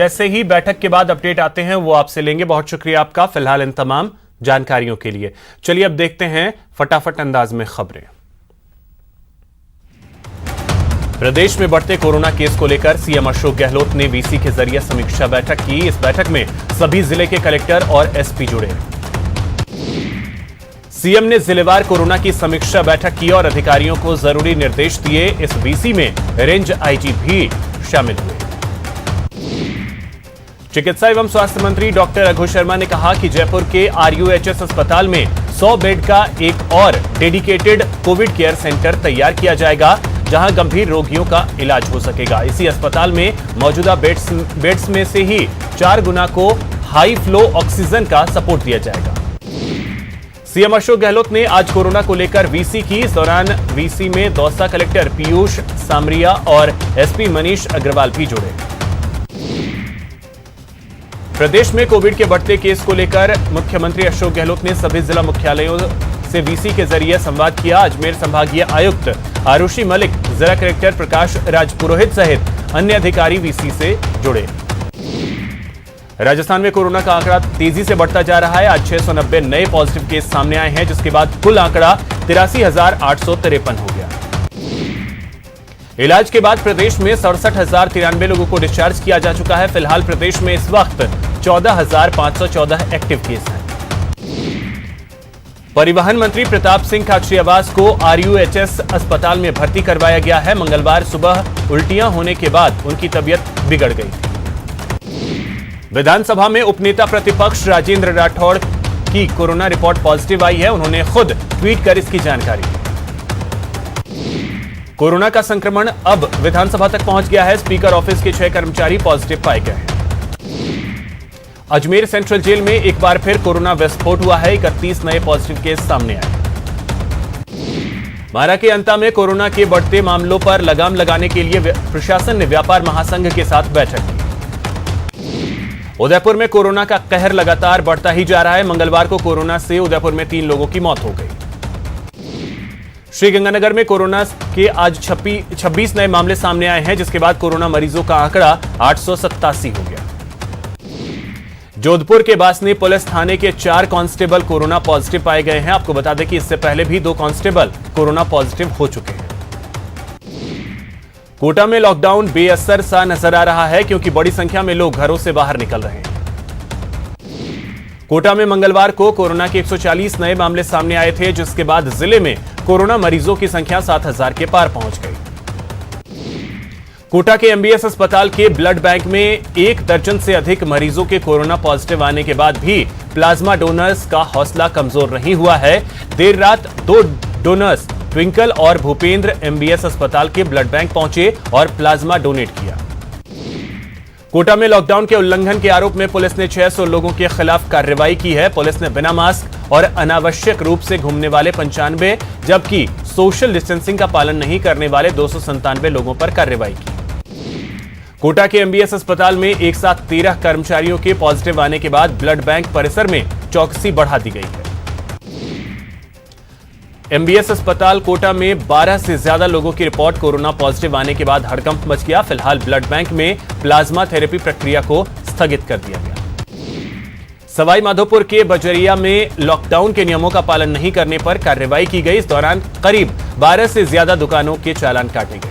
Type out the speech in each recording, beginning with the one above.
जैसे ही बैठक के बाद अपडेट आते हैं वो आपसे लेंगे। बहुत शुक्रिया आपका फिलहाल इन तमाम जानकारियों के लिए। चलिए अब देखते हैं फटाफट अंदाज में खबरें। प्रदेश में बढ़ते कोरोना केस को लेकर सीएम अशोक गहलोत ने वीसी के जरिए समीक्षा बैठक की। इस बैठक में सभी जिले के कलेक्टर और एसपी जुड़े। सीएम ने जिलेवार कोरोना की समीक्षा बैठक की और अधिकारियों को जरूरी निर्देश दिए। इस वीसी में रेंज आईजी भी शामिल हुए। चिकित्सा एवं स्वास्थ्य मंत्री डॉक्टर रघु शर्मा ने कहा कि जयपुर के आरयूएचएस अस्पताल में 100 बेड का एक और डेडिकेटेड कोविड केयर सेंटर तैयार किया जाएगा, जहां गंभीर रोगियों का इलाज हो सकेगा। इसी अस्पताल में मौजूदा बेड्स में से ही 4 गुना को हाई फ्लो ऑक्सीजन का सपोर्ट दिया जाएगा। सीएम अशोक गहलोत ने आज कोरोना को लेकर वीसी की। इस दौरान वीसी में दौसा कलेक्टर पीयूष सामरिया और एसपी मनीष अग्रवाल भी जुड़े। प्रदेश में कोविड के बढ़ते केस को लेकर मुख्यमंत्री अशोक गहलोत ने सभी जिला मुख्यालयों से वीसी के जरिए संवाद किया। अजमेर संभागीय आयुक्त आरुषि मलिक, जिला कलेक्टर प्रकाश राज पुरोहित सहित अन्य अधिकारी वीसी से जुड़े। राजस्थान में कोरोना का आंकड़ा तेजी से बढ़ता जा रहा है। आज 690 नए पॉजिटिव केस सामने आए हैं, जिसके बाद कुल आंकड़ा 83,853 हो गया। इलाज के बाद प्रदेश में 67,093 लोगों को डिस्चार्ज किया जा चुका है। फिलहाल प्रदेश में इस वक्त 14,514 एक्टिव केस हैं। परिवहन मंत्री प्रताप सिंह खाचरियावास को आरयूएचएस अस्पताल में भर्ती करवाया गया है। मंगलवार सुबह उल्टियां होने के बाद उनकी तबीयत बिगड़ गई थी। विधानसभा में उपनेता प्रतिपक्ष राजेंद्र राठौड़ की कोरोना रिपोर्ट पॉजिटिव आई है। उन्होंने खुद ट्वीट कर इसकी जानकारी दी। कोरोना का संक्रमण अब विधानसभा तक पहुंच गया है। स्पीकर ऑफिस के 6 कर्मचारी पॉजिटिव पाए गए हैं। अजमेर सेंट्रल जेल में एक बार फिर कोरोना विस्फोट हुआ है। 31 नए पॉजिटिव केस सामने आए। मारा के अंता में कोरोना के बढ़ते मामलों पर लगाम लगाने के लिए प्रशासन ने व्यापार महासंघ के साथ बैठक की। उदयपुर में कोरोना का कहर लगातार बढ़ता ही जा रहा है। मंगलवार को कोरोना से उदयपुर में 3 लोगों की मौत हो गई। श्रीगंगानगर में कोरोना के आज 26 नए मामले सामने आए हैं, जिसके बाद कोरोना मरीजों का आंकड़ा 887 हो गया। जोधपुर के बासनी पुलिस थाने के 4 कांस्टेबल कोरोना पॉजिटिव पाए गए हैं। आपको बता दें कि इससे पहले भी 2 कांस्टेबल कोरोना पॉजिटिव हो चुके हैं। कोटा में लॉकडाउन बेअसर सा नजर आ रहा है, क्योंकि बड़ी संख्या में लोग घरों से बाहर निकल रहे हैं। कोटा में मंगलवार को कोरोना के 140 नए मामले सामने आए थे, जिसके बाद जिले में कोरोना मरीजों की संख्या 7,000 के पार पहुंच गई। कोटा के एमबीएस अस्पताल के ब्लड बैंक में 1 दर्जन से अधिक मरीजों के कोरोना पॉजिटिव आने के बाद भी प्लाज्मा डोनर्स का हौसला कमजोर नहीं हुआ है। देर रात 2 डोनर्स ट्विंकल और भूपेंद्र एमबीएस अस्पताल के ब्लड बैंक पहुंचे और प्लाज्मा डोनेट किया। कोटा में लॉकडाउन के उल्लंघन के आरोप में पुलिस ने 600 लोगों के खिलाफ कार्रवाई की है। पुलिस ने बिना मास्क और अनावश्यक रूप से घूमने वाले 95, जबकि सोशल डिस्टेंसिंग का पालन नहीं करने वाले 297 लोगों पर कार्रवाई की। कोटा के एमबीएस अस्पताल में एक साथ 13 कर्मचारियों के पॉजिटिव आने के बाद ब्लड बैंक परिसर में चौकसी बढ़ा दी गई है। एमबीएस अस्पताल कोटा में 12 से ज्यादा लोगों की रिपोर्ट कोरोना पॉजिटिव आने के बाद हड़कंप मच गया। फिलहाल ब्लड बैंक में प्लाज्मा थेरेपी प्रक्रिया को स्थगित कर दिया गया। सवाई माधोपुर के बजरिया में लॉकडाउन के नियमों का पालन नहीं करने पर कार्रवाई की गई। इस दौरान करीब 12 से ज्यादा दुकानों के चालान काटे गए।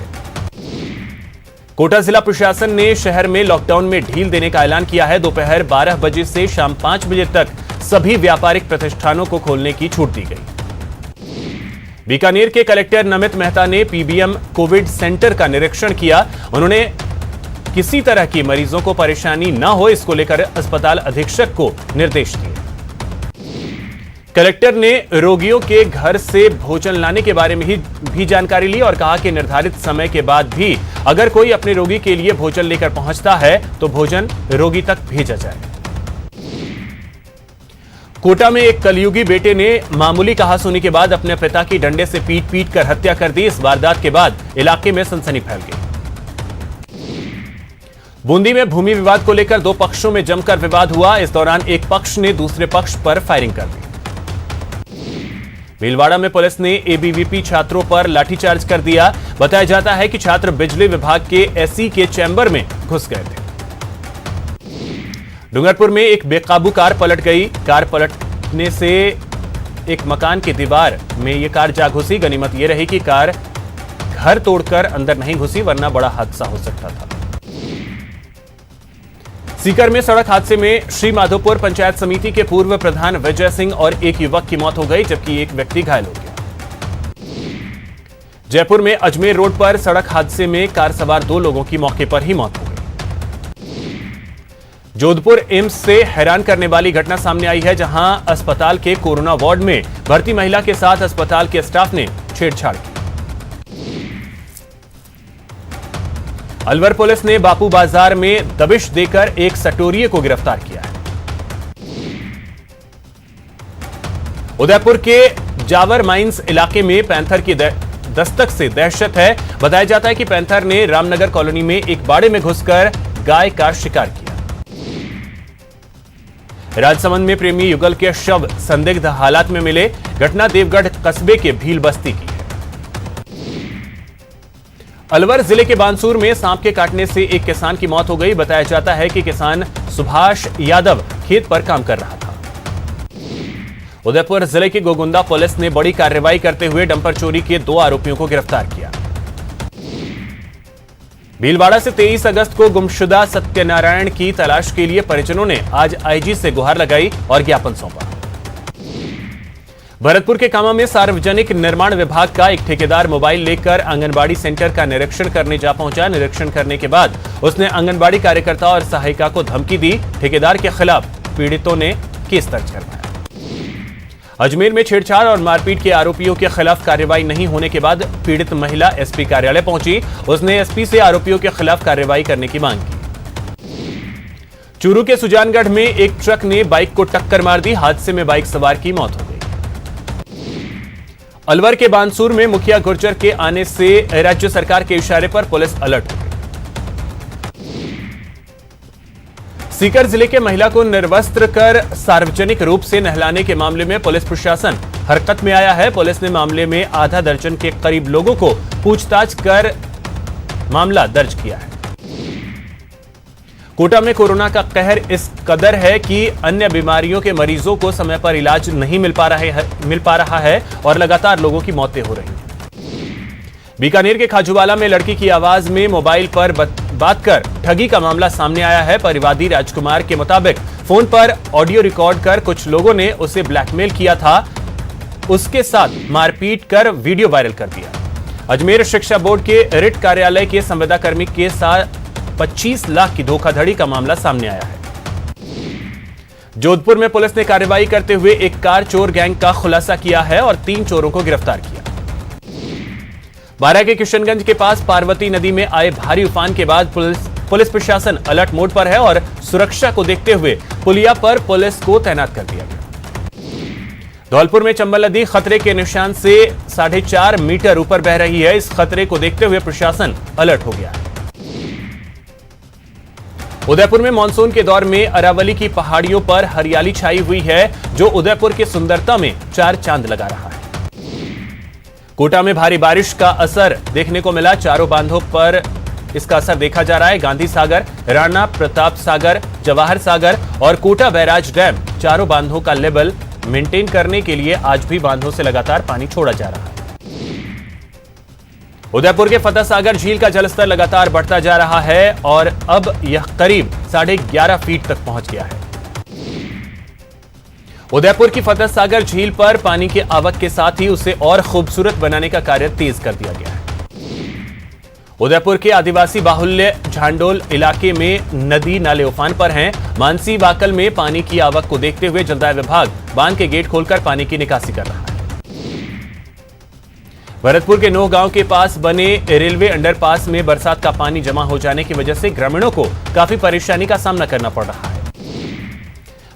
कोटा जिला प्रशासन ने शहर में लॉकडाउन में ढील देने का ऐलान किया है। दोपहर 12 बजे से शाम 5 बजे तक सभी व्यापारिक प्रतिष्ठानों को खोलने की छूट दी गई। बीकानेर के कलेक्टर नमित मेहता ने पीबीएम कोविड सेंटर का निरीक्षण किया। उन्होंने किसी तरह की मरीजों को परेशानी न हो, इसको लेकर अस्पताल अधीक्षक को निर्देश दिए। कलेक्टर ने रोगियों के घर से भोजन लाने के बारे में भी जानकारी ली और कहा कि निर्धारित समय के बाद भी अगर कोई अपने रोगी के लिए भोजन लेकर पहुंचता है तो भोजन रोगी तक भेजा जाए। कोटा में एक कलयुगी बेटे ने मामूली कहासुनी के बाद अपने पिता की डंडे से पीट कर हत्या कर दी। इस वारदात के बाद इलाके में सनसनी फैल गई। बूंदी में भूमि विवाद को लेकर 2 पक्षों में जमकर विवाद हुआ। इस दौरान एक पक्ष ने दूसरे पक्ष पर फायरिंग कर दी। भीलवाड़ा में पुलिस ने एबीवीपी छात्रों पर लाठीचार्ज कर दिया। बताया जाता है कि छात्र बिजली विभाग के एसई के चैम्बर में घुस गए थे। डूंगरपुर में एक बेकाबू कार पलट गई। कार पलटने से एक मकान की दीवार में यह कार जा घुसी। गनीमत यह रही कि कार घर तोड़कर अंदर नहीं घुसी, वरना बड़ा हादसा हो सकता था। सीकर में सड़क हादसे में श्री माधोपुर पंचायत समिति के पूर्व प्रधान विजय सिंह और एक युवक की मौत हो गई, जबकि एक व्यक्ति घायल हो गया। जयपुर में अजमेर रोड पर सड़क हादसे में कार सवार 2 लोगों की मौके पर ही मौत हो गई। जोधपुर एम्स से हैरान करने वाली घटना सामने आई है, जहां अस्पताल के कोरोना वार्ड में भर्ती महिला के साथ अस्पताल के स्टाफ ने छेड़छाड़ की। अलवर पुलिस ने बापू बाजार में दबिश देकर एक सटोरिये को गिरफ्तार किया है। उदयपुर के जावर माइंस इलाके में पैंथर की दस्तक से दहशत है। बताया जाता है कि पैंथर ने रामनगर कॉलोनी में एक बाड़े में घुसकर गाय का शिकार किया। राजसमंद में प्रेमी युगल के शव संदिग्ध हालात में मिले। घटना देवगढ़ कस्बे के भील बस्ती की है। अलवर जिले के बानसूर में सांप के काटने से एक किसान की मौत हो गई। बताया जाता है कि किसान सुभाष यादव खेत पर काम कर रहा था। उदयपुर जिले की गोगुंदा पुलिस ने बड़ी कार्रवाई करते हुए डंपर चोरी के 2 आरोपियों को गिरफ्तार किया। भीलवाड़ा से 23 अगस्त को गुमशुदा सत्यनारायण की तलाश के लिए परिजनों ने आज आईजी से गुहार लगाई और ज्ञापन सौंपा। भरतपुर के कामा में सार्वजनिक निर्माण विभाग का एक ठेकेदार मोबाइल लेकर आंगनबाड़ी सेंटर का निरीक्षण करने जा पहुंचा। निरीक्षण करने के बाद उसने आंगनबाड़ी कार्यकर्ता और सहायिका को धमकी दी। ठेकेदार के खिलाफ पीड़ितों ने केस दर्ज करवाया। अजमेर में छेड़छाड़ और मारपीट के आरोपियों के खिलाफ कार्रवाई नहीं होने के बाद पीड़ित महिला एसपी कार्यालय पहुंची। उसने एसपी से आरोपियों के खिलाफ कार्रवाई करने की मांग की। चूरू के सुजानगढ़ में एक ट्रक ने बाइक को टक्कर मार दी। हादसे में बाइक सवार की मौत हो गई। अलवर के बानसूर में मुखिया गुर्जर के आने से राज्य सरकार के इशारे पर पुलिस अलर्ट हो गई। सीकर जिले के महिला को निर्वस्त्र कर सार्वजनिक रूप से नहलाने के मामले में पुलिस प्रशासन हरकत में आया है। पुलिस ने मामले में आधा दर्जन के करीब लोगों को पूछताछ कर मामला दर्ज किया है। कोटा में कोरोना का कहर इस कदर है कि अन्य बीमारियों के मरीजों को समय पर इलाज नहीं मिल पा रहा है और लगातार लोगों की मौतें हो रही हैं। बीकानेर के खाजूवाला में लड़की की आवाज में मोबाइल पर बात कर ठगी का मामला सामने आया है। परिवादी राजकुमार के मुताबिक फोन पर ऑडियो रिकॉर्ड कर कुछ लोगों ने उसे ब्लैकमेल किया था। उसके साथ मारपीट कर वीडियो वायरल कर दिया। अजमेर शिक्षा बोर्ड के रिट कार्यालय के संविदा कर्मी के साथ 25 लाख की धोखाधड़ी का मामला सामने आया है। जोधपुर में पुलिस ने कार्रवाई करते हुए एक कार चोर गैंग का खुलासा किया है और 3 चोरों को गिरफ्तार किया। बारां के किशनगंज के पास पार्वती नदी में आए भारी उफान के बाद पुलिस प्रशासन अलर्ट मोड पर है और सुरक्षा को देखते हुए पुलिया पर पुलिस को तैनात कर दिया गया। धौलपुर में चंबल नदी खतरे के निशान से 4.5 मीटर ऊपर बह रही है। इस खतरे को देखते हुए प्रशासन अलर्ट हो गया है। उदयपुर में मानसून के दौर में अरावली की पहाड़ियों पर हरियाली छाई हुई है, जो उदयपुर की सुंदरता में 4 चांद लगा रहा है। कोटा में भारी बारिश का असर देखने को मिला। चारों बांधों पर इसका असर देखा जा रहा है। गांधी सागर, राणा प्रताप सागर, जवाहर सागर और कोटा बैराज डैम चारों बांधों का लेवल मेंटेन करने के लिए आज भी बांधों से लगातार पानी छोड़ा जा रहा है। उदयपुर के फतेह सागर झील का जलस्तर लगातार बढ़ता जा रहा है और अब यह करीब 11.5 फीट तक पहुंच गया है। उदयपुर की फतेह सागर झील पर पानी की आवक के साथ ही उसे और खूबसूरत बनाने का कार्य तेज कर दिया गया है। उदयपुर के आदिवासी बाहुल्य झांडोल इलाके में नदी नाले उफान पर हैं। मानसी वाकल में पानी की आवक को देखते हुए जलदाय विभाग बांध के गेट खोलकर पानी की निकासी कर रहा है। भरतपुर के नोह गांव के पास बने रेलवे अंडरपास में बरसात का पानी जमा हो जाने की वजह से ग्रामीणों को काफी परेशानी का सामना करना पड़ रहा है।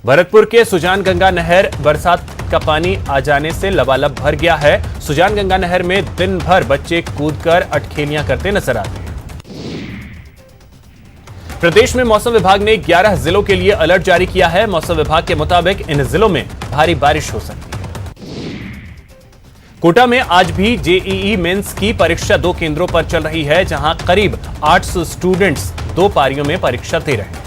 भरतपुर के सुजान गंगा नहर बरसात का पानी आ जाने से लबालब भर गया है। सुजान गंगा नहर में दिन भर बच्चे कूदकर अटखेलियां करते नजर आते हैं। प्रदेश में मौसम विभाग ने 11 जिलों के लिए अलर्ट जारी किया है। मौसम विभाग के मुताबिक इन जिलों में भारी बारिश हो सकती है। कोटा में आज भी जेईई मेंस की परीक्षा 2 केंद्रों पर चल रही है, जहां करीब 800 स्टूडेंट्स 2 पारियों में परीक्षा दे रहे हैं।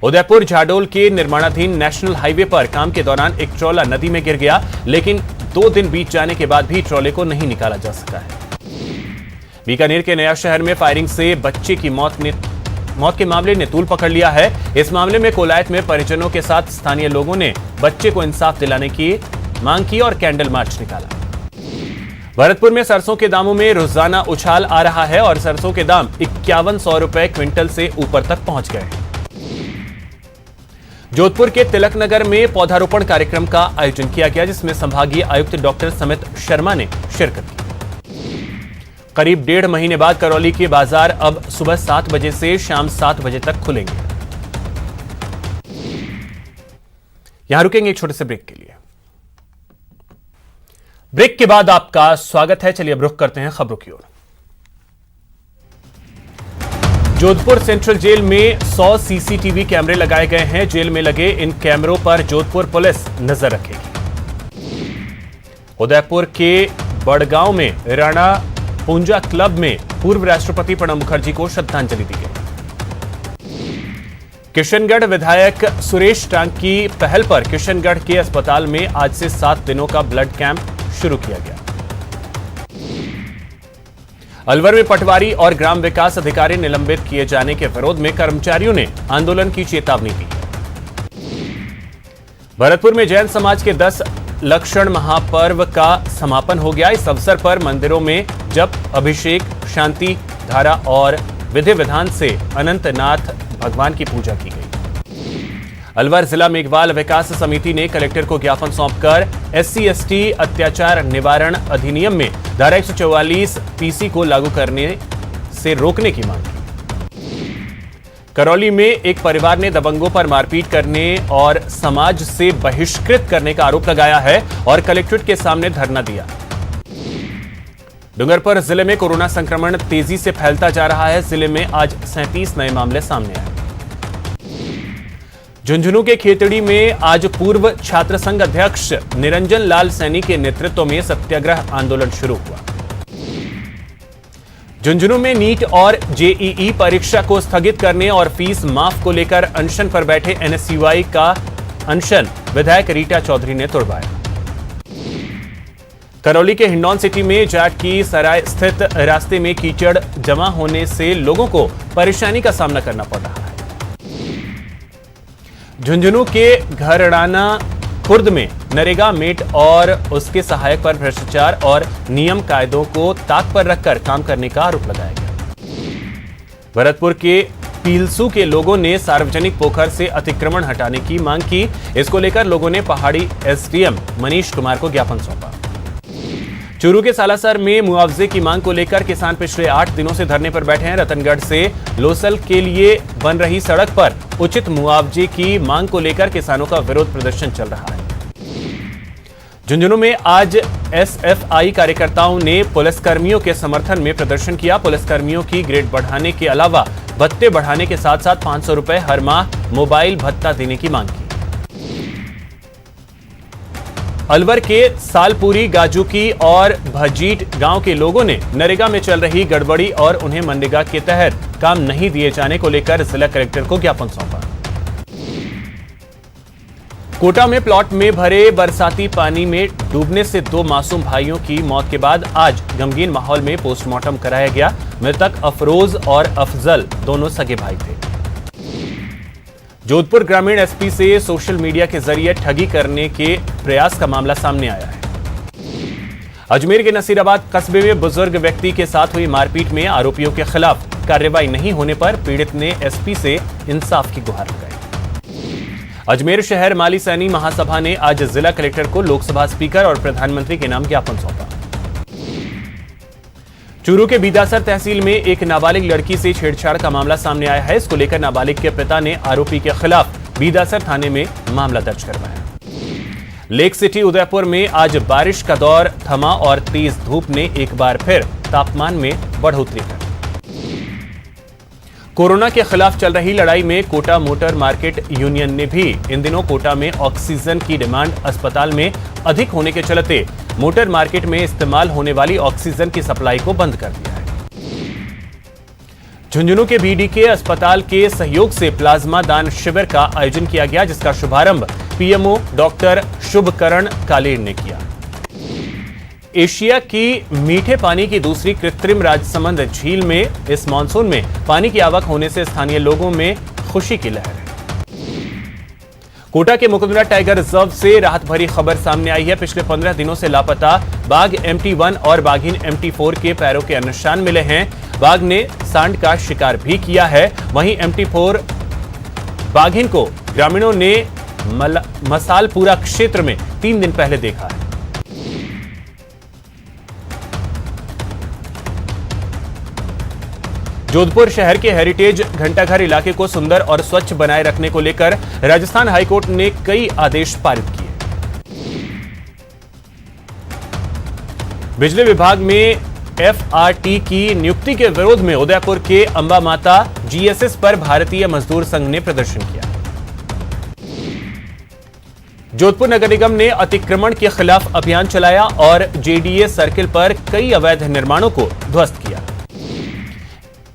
उदयपुर झाडोल के निर्माणाधीन नेशनल हाईवे पर काम के दौरान एक ट्रॉला नदी में गिर गया, लेकिन 2 दिन बीत जाने के बाद भी ट्रॉले को नहीं निकाला जा सका है। बीकानेर के नया शहर में फायरिंग से बच्चे की मौत के मामले ने तूल पकड़ लिया है। इस मामले में कोलायत में परिजनों के साथ स्थानीय लोगों ने बच्चे को इंसाफ दिलाने की मांग की और कैंडल मार्च निकाला। भरतपुर में सरसों के दामों में रोजाना उछाल आ रहा है और सरसों के दाम 5100 रुपए क्विंटल से ऊपर तक पहुंच गए हैं। जोधपुर के तिलक नगर में पौधारोपण कार्यक्रम का आयोजन किया गया, जिसमें संभागीय आयुक्त डॉक्टर समित शर्मा ने शिरकत की। करीब 1.5 महीने बाद करौली के बाजार अब सुबह 7 बजे से शाम 7 बजे तक खुलेंगे। यहां रुकेंगे एक छोटे से ब्रेक के लिए। ब्रेक के बाद आपका स्वागत है। चलिए अब रुख करते हैं खबरों की ओर। जोधपुर सेंट्रल जेल में 100 सीसीटीवी कैमरे लगाए गए हैं। जेल में लगे इन कैमरों पर जोधपुर पुलिस नजर रखेगी। उदयपुर के बड़गांव में राणा पूंजा क्लब में पूर्व राष्ट्रपति प्रणब मुखर्जी को श्रद्धांजलि दी गई। किशनगढ़ विधायक सुरेश टांग की पहल पर किशनगढ़ के अस्पताल में आज से 7 दिनों का ब्लड कैंप शुरू किया गया। अलवर में पटवारी और ग्राम विकास अधिकारी निलंबित किए जाने के विरोध में कर्मचारियों ने आंदोलन की चेतावनी दी। भरतपुर में जैन समाज के 10 लक्षण महापर्व का समापन हो गया। इस अवसर पर मंदिरों में जप, अभिषेक, शांति धारा और विधि विधान से अनंतनाथ भगवान की पूजा की गई। अलवर जिला मेघवाल विकास समिति ने कलेक्टर को ज्ञापन सौंपकर SC/ST अत्याचार निवारण अधिनियम में धारा 144 PC को लागू करने से रोकने की मांग की। करौली में एक परिवार ने दबंगों पर मारपीट करने और समाज से बहिष्कृत करने का आरोप लगाया है और कलेक्ट्रेट के सामने धरना दिया। डूंगरपुर जिले में कोरोना संक्रमण तेजी से फैलता जा रहा है। जिले में आज 37 नए मामले सामने आए। झुंझुनू के खेतड़ी में आज पूर्व छात्र संघ अध्यक्ष निरंजन लाल सैनी के नेतृत्व में सत्याग्रह आंदोलन शुरू हुआ। झुंझुनू में नीट और JEE परीक्षा को स्थगित करने और फीस माफ को लेकर अनशन पर बैठे NSUI का अनशन विधायक रीटा चौधरी ने तोड़वाया। करौली के हिंडौन सिटी में जाट की सराय स्थित रास्ते में कीचड़ जमा होने से लोगों को परेशानी का सामना करना पड़ रहा है। झुंझुनू के घरड़ाना खुर्द में नरेगा मेट और उसके सहायक पर भ्रष्टाचार और नियम कायदों को ताक पर रखकर काम करने का आरोप लगाया गया। भरतपुर के पीलसू के लोगों ने सार्वजनिक पोखर से अतिक्रमण हटाने की मांग की। इसको लेकर लोगों ने पहाड़ी SDM मनीष कुमार को ज्ञापन सौंपा। चूरू के सालासर में मुआवजे की मांग को लेकर किसान पिछले 8 दिनों से धरने पर बैठे हैं। रतनगढ़ से लोसल के लिए बन रही सड़क पर उचित मुआवजे की मांग को लेकर किसानों का विरोध प्रदर्शन चल रहा है। झुंझुनू में आज SFI कार्यकर्ताओं ने पुलिसकर्मियों के समर्थन में प्रदर्शन किया। पुलिसकर्मियों की ग्रेड बढ़ाने के अलावा भत्ते बढ़ाने के साथ साथ 500 रुपए हर माह मोबाइल भत्ता देने की मांग की। अलवर के सालपुरी, गाजूकी और भजीट गांव के लोगों ने नरेगा में चल रही गड़बड़ी और उन्हें मनरेगा के तहत काम नहीं दिए जाने को लेकर जिला कलेक्टर को ज्ञापन सौंपा। कोटा में प्लॉट में भरे बरसाती पानी में डूबने से 2 मासूम भाइयों की मौत के बाद आज गमगीन माहौल में पोस्टमार्टम कराया गया। मृतक अफरोज और अफजल दोनों सगे भाई थे। जोधपुर ग्रामीण SP से सोशल मीडिया के जरिए ठगी करने के प्रयास का मामला सामने आया है। अजमेर के नसीराबाद कस्बे में बुजुर्ग व्यक्ति के साथ हुई मारपीट में आरोपियों के खिलाफ कार्रवाई नहीं होने पर पीड़ित ने SP से इंसाफ की गुहार लगाई। अजमेर शहर माली सैनी महासभा ने आज जिला कलेक्टर को लोकसभा स्पीकर और प्रधानमंत्री के नाम ज्ञापन सौंपा। चूरू के बीदासर तहसील में एक नाबालिग लड़की से छेड़छाड़ का मामला सामने आया है। इसको लेकर नाबालिग के पिता ने आरोपी के खिलाफ बीदासर थाने में मामला दर्ज करवाया। लेक सिटी उदयपुर में आज बारिश का दौर थमा और तेज धूप ने एक बार फिर तापमान में बढ़ोतरी कर दी। कोरोना के खिलाफ चल रही लड़ाई में कोटा मोटर मार्केट यूनियन ने भी इन दिनों कोटा में ऑक्सीजन की डिमांड अस्पताल में अधिक होने के चलते मोटर मार्केट में इस्तेमाल होने वाली ऑक्सीजन की सप्लाई को बंद कर दिया है। झुंझुनू के बीडीके अस्पताल के सहयोग से प्लाज्मा दान शिविर का आयोजन किया गया, जिसका शुभारंभ पीएमओ डॉक्टर शुभकरण कालेर ने किया। एशिया की मीठे पानी की दूसरी कृत्रिम राजसमंद झील में इस मानसून में पानी की आवक होने से स्थानीय लोगों में खुशी की लहर है। कोटा के मुकुंदरा टाइगर रिजर्व से राहत भरी खबर सामने आई है। पिछले 15 दिनों से लापता बाघ MT1 और बाघिन MT4 के पैरों के निशान मिले हैं। बाघ ने सांड का शिकार भी किया है। वहीं MT4 बाघिन को ग्रामीणों ने मसालपुरा क्षेत्र में 3 दिन पहले देखा है। जोधपुर शहर के हेरिटेज घंटाघर इलाके को सुंदर और स्वच्छ बनाए रखने को लेकर राजस्थान हाईकोर्ट ने कई आदेश पारित किए। बिजली विभाग में FRT की नियुक्ति के विरोध में उदयपुर के अंबा माता GSS पर भारतीय मजदूर संघ ने प्रदर्शन किया। जोधपुर नगर निगम ने अतिक्रमण के खिलाफ अभियान चलाया और JDA सर्किल पर कई अवैध निर्माणों को ध्वस्त किया।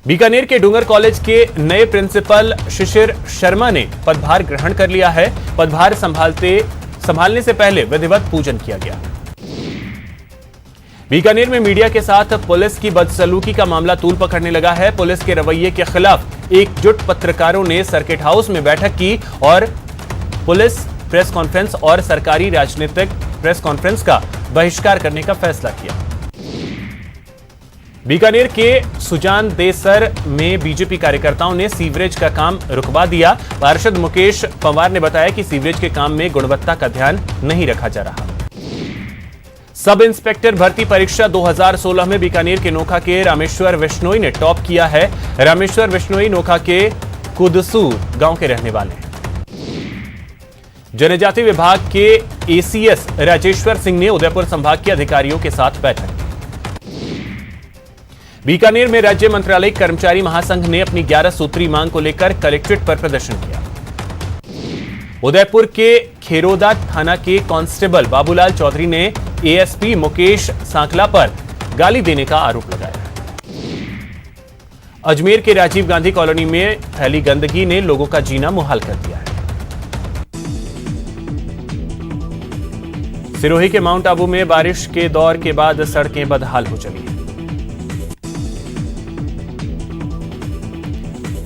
बीकानेर के डूंगर कॉलेज के नए प्रिंसिपल शिशिर शर्मा ने पदभार ग्रहण कर लिया है। पदभार संभालने से पहले विधिवत पूजन किया गया। बीकानेर में मीडिया के साथ पुलिस की बदसलूकी का मामला तूल पकड़ने लगा है। पुलिस के रवैये के खिलाफ एकजुट पत्रकारों ने सर्किट हाउस में बैठक की और पुलिस प्रेस कॉन्फ्रेंस और सरकारी राजनीतिक प्रेस कॉन्फ्रेंस का बहिष्कार करने का फैसला किया। बीकानेर के सुजान देसर में बीजेपी कार्यकर्ताओं ने सीवरेज का काम रुकवा दिया। पार्षद मुकेश पंवार ने बताया कि सीवरेज के काम में गुणवत्ता का ध्यान नहीं रखा जा रहा। सब इंस्पेक्टर भर्ती परीक्षा 2016 में बीकानेर के नोखा के रामेश्वर विश्नोई ने टॉप किया है। रामेश्वर विश्नोई नोखा के कुदसू गांव के रहने वाले हैं। जनजाति विभाग के ACS राजेश्वर सिंह ने उदयपुर संभाग के अधिकारियों के साथ बैठक की। बीकानेर में राज्य मंत्रालयिक कर्मचारी महासंघ ने अपनी 11 सूत्री मांग को लेकर कलेक्ट्रेट पर प्रदर्शन किया। उदयपुर के खेरोदा थाना के कांस्टेबल बाबूलाल चौधरी ने ASP मुकेश सांकला पर गाली देने का आरोप लगाया। अजमेर के राजीव गांधी कॉलोनी में फैली गंदगी ने लोगों का जीना मुहाल कर दिया है। सिरोही के माउंट आबू में बारिश के दौर के बाद सड़कें बदहाल हो चली हैं।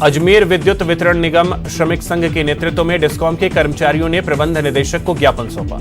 अजमेर विद्युत वितरण निगम श्रमिक संघ के नेतृत्व में डिस्कॉम के कर्मचारियों ने प्रबंध निदेशक को ज्ञापन सौंपा।